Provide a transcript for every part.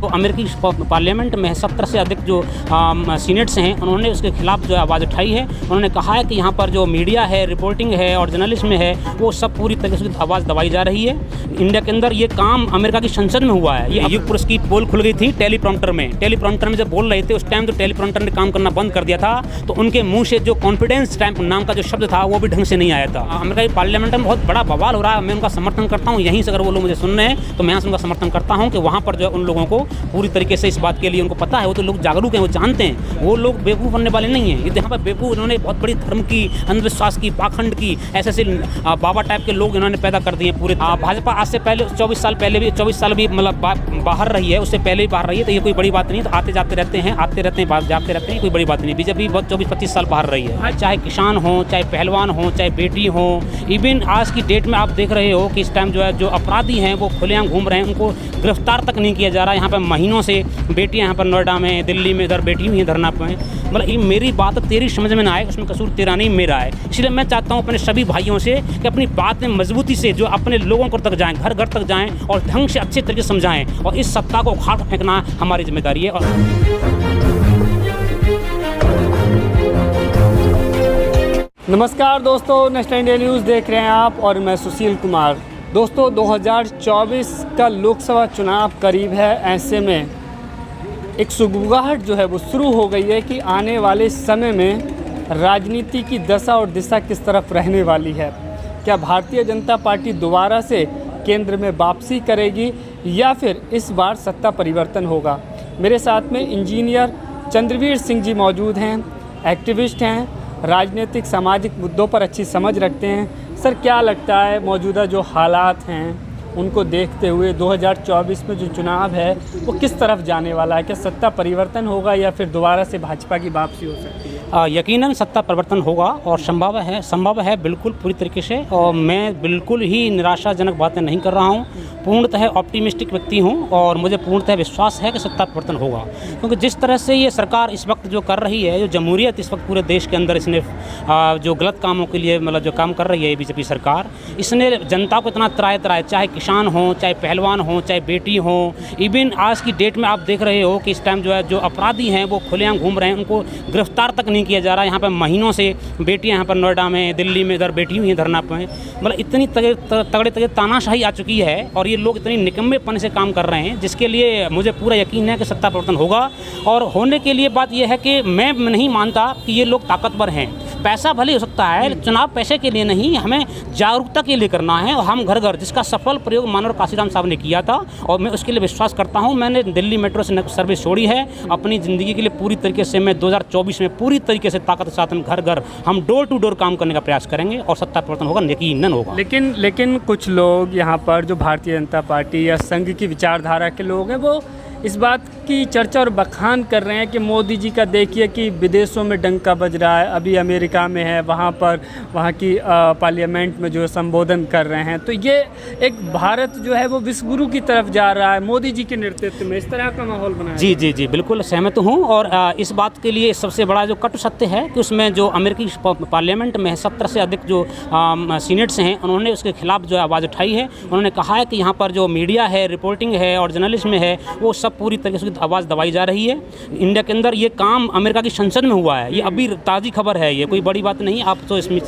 तो अमेरिकी पार्लियामेंट में 70 से अधिक जो सीनेट्स हैं, उन्होंने उसके खिलाफ जो आवाज़ उठाई है। उन्होंने कहा है कि यहाँ पर जो मीडिया है, रिपोर्टिंग है और जर्नलिज्म है, वो सब पूरी तरीके से आवाज़ दबाई जा रही है। इंडिया के अंदर ये काम अमेरिका की संसद में हुआ है। ये युग पुरुष की पोल खुल गई थी टेलीप्रॉम्प्टर में जब बोल रहे थे उस टाइम तो टेलीप्रॉम्प्टर ने काम करना बंद कर दिया था, तो उनके मुंह से जो कॉन्फिडेंस टाइप नाम का जो शब्द था वो भी ढंग से नहीं आया था। अमेरिका की पार्लियामेंट में बहुत बड़ा बवाल हो रहा है। मैं उनका समर्थन करता हूँ, यहीं से अगर वो लोग मुझे सुन रहे हैं तो मैं यहाँ से उनका समर्थन करता हूँ कि वहाँ पर जो उन लोगों को पूरी तरीके से इस बात के लिए उनको पता है, वो तो लोग जागरूक हैं, वो जानते हैं, वो लोग बेवकूफ़ बनने वाले नहीं हैं। यहाँ पर बेवकूफ़ इन्होंने बहुत बड़ी धर्म की, अंधविश्वास की, पाखंड की, ऐसे बाबा टाइप के लोग इन्होंने पैदा कर दिए पूरे। भाजपा आज से पहले 24 साल भी मतलब बाहर रही है, उससे पहले भी बाहर रही है, तो ये कोई बड़ी बात नहीं। तो आते जाते रहते हैं, जाते रहते हैं, कोई बड़ी बात नहीं। बीजेपी 24-25 साल बाहर रही है। चाहे किसान हो, चाहे पहलवान हो, चाहे बेटी हो, इवन आज की डेट में आप देख रहे हो कि इस टाइम जो है जो अपराधी हैं वो खुलेआम घूम रहे हैं, उनको गिरफ्तार तक नहीं किया जा रहा है। यहाँ पर महीनों से बेटियाँ यहाँ पर नोएडा में, दिल्ली में इधर बैठी हुई हैं धरना पे। मतलब ये मेरी बात तेरी समझ में ना आए, उसमें कसूर तेरा नहीं मेरा है। इसलिए मैं चाहता हूँ अपने सभी भाइयों से कि अपनी बात में मजबूती से जो अपने लोगों को तक जाएँ, घर घर तक जाएँ और ढंग से अच्छे तरीके से समझाएँ, और इस सत्ता को उखाड़ फेंकना हमारी जिम्मेदारी है। नमस्कार दोस्तों, नेशनल इंडिया न्यूज़ देख रहे हैं आप और मैं सुशील कुमार। दोस्तों 2024 का लोकसभा चुनाव करीब है, ऐसे में एक सुगबुगाहट जो है वो शुरू हो गई है कि आने वाले समय में राजनीति की दशा और दिशा किस तरफ रहने वाली है। क्या भारतीय जनता पार्टी दोबारा से केंद्र में वापसी करेगी या फिर इस बार सत्ता परिवर्तन होगा। मेरे साथ में इंजीनियर चंद्रवीर सिंह जी मौजूद हैं, एक्टिविस्ट हैं, राजनीतिक सामाजिक मुद्दों पर अच्छी समझ रखते हैं। सर, क्या लगता है मौजूदा जो हालात हैं उनको देखते हुए 2024 में जो चुनाव है वो किस तरफ जाने वाला है? क्या सत्ता परिवर्तन होगा या फिर दोबारा से भाजपा की वापसी हो सकती है? यकीनन सत्ता परिवर्तन होगा और संभव है बिल्कुल पूरी तरीके से। और मैं बिल्कुल ही निराशाजनक बातें नहीं कर रहा हूँ, पूर्णतः ऑप्टिमिस्टिक व्यक्ति हूँ और मुझे पूर्णतः विश्वास है कि सत्ता परिवर्तन होगा। क्योंकि जिस तरह से ये सरकार इस वक्त जो कर रही है, जो जमहूरियत इस वक्त पूरे देश के अंदर इसने जो गलत कामों के लिए मतलब जो काम कर रही है बीजेपी सरकार, इसने जनता को इतना त्राए, चाहे किसान हो, चाहे पहलवान हो, चाहे बेटी हो, इवन आज की डेट में आप देख रहे हो कि इस टाइम जो है जो अपराधी हैं वो खुलेआम घूम रहे हैं, उनको गिरफ्तार तक नहीं किया जा रहा है। यहाँ पर महीनों से बेटियाँ यहाँ पर नोएडा में, दिल्ली में इधर बैठी हुई हैं धरना पे। मतलब इतनी तगड़े तानाशाही आ चुकी है और ये लोग इतनी निकम्मेपन से काम कर रहे हैं, जिसके लिए मुझे पूरा यकीन है कि सत्ता परिवर्तन होगा। और होने के लिए बात यह है कि मैं नहीं मानता कि ये लोग ताकतवर हैं। पैसा भले हो सकता है, चुनाव पैसे के लिए नहीं, हमें जागरूकता के लिए करना है। और हम घर घर, जिसका सफल प्रयोग मानव काशीराम साहब ने किया था और मैं उसके लिए विश्वास करता हूं। मैंने दिल्ली मेट्रो से सर्विस छोड़ी है अपनी ज़िंदगी के लिए पूरी तरीके से। मैं 2024 में पूरी तरीके से ताकत के साथ हम घर घर, हम डोर टू डोर काम करने का प्रयास करेंगे और सत्ता परिवर्तन होगा, यकीनन होगा। लेकिन कुछ लोग यहाँ पर जो भारतीय जनता पार्टी या संघ की विचारधारा के लोग हैं, वो इस बात की चर्चा और बखान कर रहे हैं कि मोदी जी का देखिए कि विदेशों में डंका बज रहा है, अभी अमेरिका में है, वहाँ की पार्लियामेंट में जो संबोधन कर रहे हैं। तो ये एक भारत जो है वो विश्वगुरु की तरफ जा रहा है मोदी जी के नेतृत्व में, इस तरह का माहौल बना है। जी बिल्कुल सहमत हूँ। और इस बात के लिए सबसे बड़ा जो कटु सत्य है कि उसमें जो अमेरिकी पार्लियामेंट में 70 से अधिक जो सीनेट्स हैं, उन्होंने उसके खिलाफ जो आवाज़ उठाई है। उन्होंने कहा है कि यहाँ पर जो मीडिया है, रिपोर्टिंग है और जर्नलिज्म है, वो सब पूरी तरीके से आवाज़ दबाई जा रही है। इंडिया के अंदर ये काम अमेरिका की संसद में हुआ है। ये अभी ताज़ी खबर है, ये कोई बड़ी बात नहीं, आप तो इसमें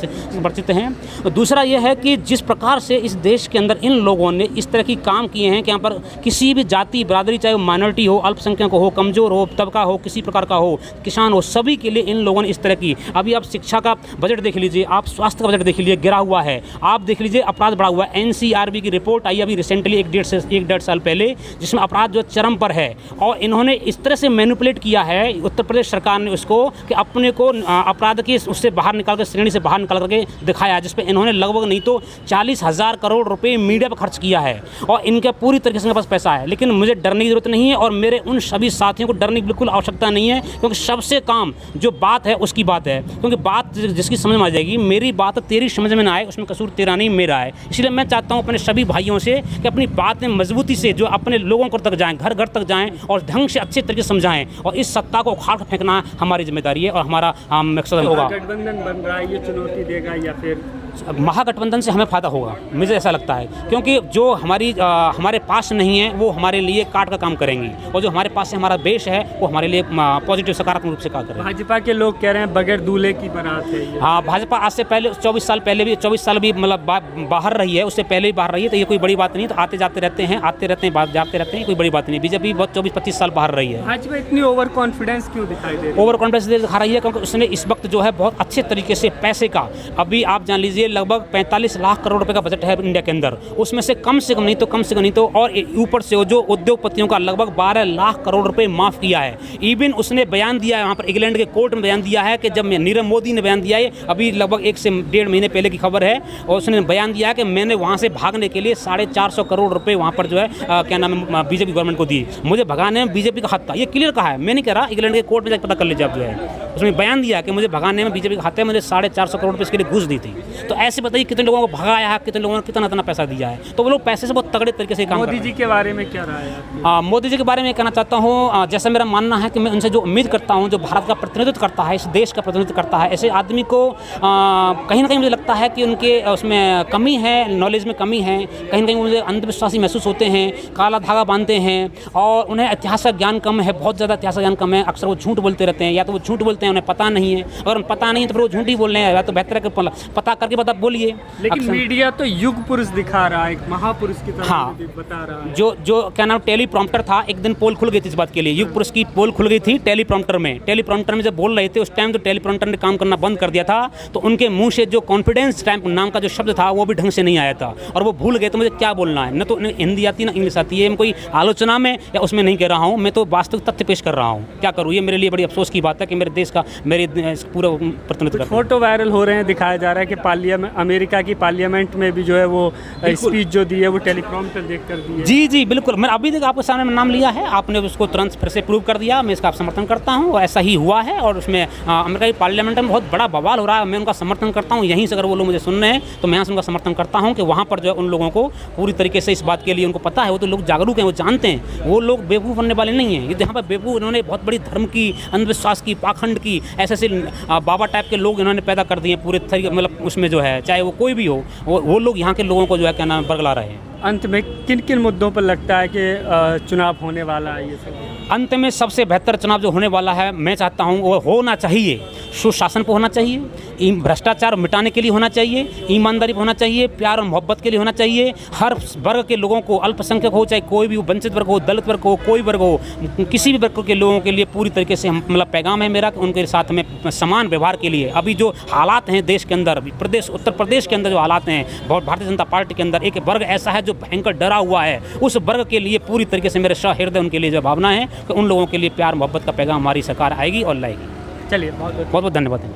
परिचित हैं। दूसरा ये है कि जिस प्रकार से इस देश के अंदर इन लोगों ने इस तरह की काम किए हैं कि यहाँ पर किसी भी जाति बरादरी, चाहे वो माइनॉरिटी हो, अल्पसंख्यक हो, कमज़ोर हो, तबका हो, किसी प्रकार का हो, किसान हो, सभी के लिए इन लोगों ने इस तरह की। अभी आप शिक्षा का बजट देख लीजिए, आप स्वास्थ्य का बजट देख लीजिए, गिरा हुआ है। आप देख लीजिए अपराध बढ़ा हुआ है। NCRB की रिपोर्ट आई अभी रिसेंटली एक डेढ़ साल पहले, जिसमें अपराध जो चरम पर है। और इन्होंने इस तरह से मैनिपुलेट किया है उत्तर प्रदेश सरकार ने उसको कि अपने को अपराध की उससे बाहर निकाल कर, श्रेणी से बाहर निकाल करके दिखाया, जिस पे इन्होंने लगभग नहीं तो 40,000 करोड़ रुपए मीडिया पर खर्च किया है। और इनका पूरी तरीके से इनके पास पैसा है। लेकिन मुझे डरने की जरूरत नहीं है और मेरे उन सभी साथियों को डरने की बिल्कुल आवश्यकता नहीं है, क्योंकि सबसे काम जो बात है उसकी बात है। क्योंकि बात जिसकी समझ में आ जाएगी, मेरी बात तेरी समझ में ना आए, उसमें कसूर तेरा नहीं मेरा है। इसलिए मैं चाहता हूँ अपने सभी भाइयों से कि अपनी बात में मजबूती से जो अपने लोगों को तक जाएँ, घर घर तक जाएँ और ढंग से अच्छे तरीके से समझाएं, और इस सत्ता को उखाड़ फेंकना हमारी जिम्मेदारी है और हमारा मकसद होगा। गठबंधन बन रहा है, ये चुनौती देगा या फिर महागठबंधन से हमें फ़ायदा होगा, मुझे ऐसा लगता है, क्योंकि जो हमारे पास नहीं है वो हमारे लिए काट का काम करेंगी, और जो हमारे पास से हमारा बेस है वो हमारे लिए पॉजिटिव सकारात्मक रूप से काम करेंगे। भाजपा के लोग कह रहे हैं बगैर दूल्हे की बारात है ये। हाँ, भाजपा आज से पहले 24 साल भी मतलब बाहर रही है, उससे पहले भी बाहर रही है, तो ये कोई बड़ी बात नहीं। तो आते जाते रहते हैं, जाते रहते हैं, कोई बड़ी बात नहीं। बीजेपी बहुत 24-25 साल बाहर रही है। भाजपा इतनी ओवर कॉन्फिडेंस क्यों दिखाई दे रही है? ओवर कॉन्फिडेंस दिखा रही है क्योंकि उसने इस वक्त जो है बहुत अच्छे तरीके से पैसे का, अभी आप जान लीजिए लगभग 45 लाख करोड़ रुपए का बजट है इंडिया के अंदर, उसमें से कम से कम नहीं तो और ऊपर से जो उद्योगपतियों का लगभग 12 लाख करोड़ रुपए माफ किया है। इवन उसने बयान दिया है वहाँ पर इंग्लैंड के कोर्ट में बयान दिया है कि जब नीरव मोदी ने बयान दिया है, अभी लगभग 1 से 1.5 महीने पहले की खबर है, और उसने बयान दिया है कि मैंने वहाँ से भागने के लिए 450 करोड़ रुपए वहाँ पर जो है क्या नाम है बीजेपी गवर्नमेंट को दिए। मुझे भगाने में बीजेपी का हाथ था, ये क्लियर कहा है, मैं नहीं कह रहा, इंग्लैंड के कोर्ट में जाकर पता कर लीजिए आप जो है। उसमें बयान दिया कि मुझे भगाने में बीजेपी का हाथ है, मुझे 450 करोड़ रुपए इसके लिए घूस दी थी। तो ऐसे बताइए कितने लोगों को भगाया है, कितने लोगों ने कितना पैसा दिया है, तो वो लोग पैसे से बहुत तगड़े तरीके से काम कर रहे हैं। मोदी जी के बारे में क्या राय है? मोदी जी के बारे में कहना चाहता हूँ, जैसा मेरा मानना है कि मैं उनसे जो उम्मीद करता हूँ, जो भारत का प्रतिनिधित्व करता है, इस देश का प्रतिनिधित्व करता है, ऐसे आदमी को कहीं ना कहीं मुझे लगता है कि उनके उसमें कमी है, नॉलेज में कमी है, कहीं ना कहीं मुझे अंधविश्वासी महसूस होते हैं, काला धागा बांधते हैं, और उन्हें इतिहास का ज्ञान कम है, बहुत ज़्यादा इतिहास का ज्ञान कम है। अक्सर वो झूठ बोलते रहते हैं, या तो वो झूठ बोलते हैं उन्हें पता नहीं है, अगर उन्हें पता नहीं तो फिर वो झूठ ही बोल रहे हैं, या तो बेहतर है कि पता करके बता बोलिए। लेकिन मीडिया तो युग पुरुष दिखा रहा है, एक महापुरुष की तरह हाँ, बता रहा है। जो क्या नाम टेलीप्रॉम्प्टर था, एक दिन पोल खुल गई थी इस बात के लिए, युग पुरुष की पोल खुल गई थी टेलीप्रॉम्प्टर में जब बोल रहे थे उस टाइम तो टेलीप्रॉम्प्टर ने काम करना बंद कर दिया था, तो उनके मुंह से जो कॉन्फिडेंस टाइम नाम का जो शब्द था वो भी ढंग से नहीं आया था, और वो भूल गए। तो मुझे क्या बोलना है, न तो हिंदी आती ना इंग्लिश आती है, मैं कोई आलोचना में या उसमें नहीं कह रहा हूँ, मैं तो वास्तविक तथ्य पेश कर रहा हूँ। क्या करूँ, ये मेरे लिए बड़ी अफसोस की बात है कि मेरे देश का पूरा प्रतिनिधित्व। फोटो वायरल हो रहे हैं, दिखाया जा रहा है कि अमेरिका की पार्लियामेंट में भी जो है वो स्पीच जो दी है वो टेलीप्रॉम्प्टर देख कर दी है। जी बिल्कुल, मैं अभी तक आपके सामने नाम लिया है, आपने उसको तुरंत फिर से प्रूव कर दिया, मैं इसका समर्थन करता हूँ, ऐसा ही हुआ है। और उसमें अमेरिका की पार्लियामेंट में बहुत बड़ा बवाल हो रहा है, मैं उनका समर्थन करता हूँ। यहीं से अगर वो लोग मुझे सुन रहे हैं तो मैं यहाँ से उनका समर्थन करता हूँ कि वहाँ पर जो है उन लोगों को पूरी तरीके से इस बात के लिए उनको पता है, वो तो लोग जागरूक हैं, वो जानते हैं, वो लोग बेवकूफ़ बनने वाले नहीं हैं। यहाँ पर बेवकूफ़ इन्होंने बहुत बड़ी धर्म की, अंधविश्वास की, पाखंड की, ऐसे बाबा टाइप के लोग इन्होंने पैदा कर दिए पूरे तरीके, मतलब उसमें जो है चाहे वो कोई भी हो, वो लोग यहाँ के लोगों को जो है क्या नाम बरगला रहे हैं। अंत में किन किन मुद्दों पर लगता है कि चुनाव होने वाला है? ये सब अंत में सबसे बेहतर चुनाव जो होने वाला है, मैं चाहता हूँ वो होना चाहिए, सुशासन पर होना चाहिए, भ्रष्टाचार मिटाने के लिए होना चाहिए, ईमानदारी पर होना चाहिए, प्यार और मोहब्बत के लिए होना चाहिए। हर वर्ग के लोगों को, अल्पसंख्यक हो चाहे कोई भी वंचित वर्ग हो, दलित वर्ग हो, कोई वर्ग हो, किसी भी वर्ग के लोगों के लिए पूरी तरीके से मतलब पैगाम है मेरा कि उनके साथ में समान व्यवहार के लिए। अभी जो हालात हैं देश के अंदर, उत्तर प्रदेश के अंदर जो हालात हैं, भारतीय जनता पार्टी के अंदर एक वर्ग ऐसा है जो भयंकर डरा हुआ है, उस वर्ग के लिए पूरी तरीके से मेरे सहृदय उनके लिए जो भावना है कि उन लोगों के लिए प्यार मोहब्बत का पैगाम हमारी सरकार आएगी और लाएगी। चलिए, बहुत बहुत धन्यवाद है।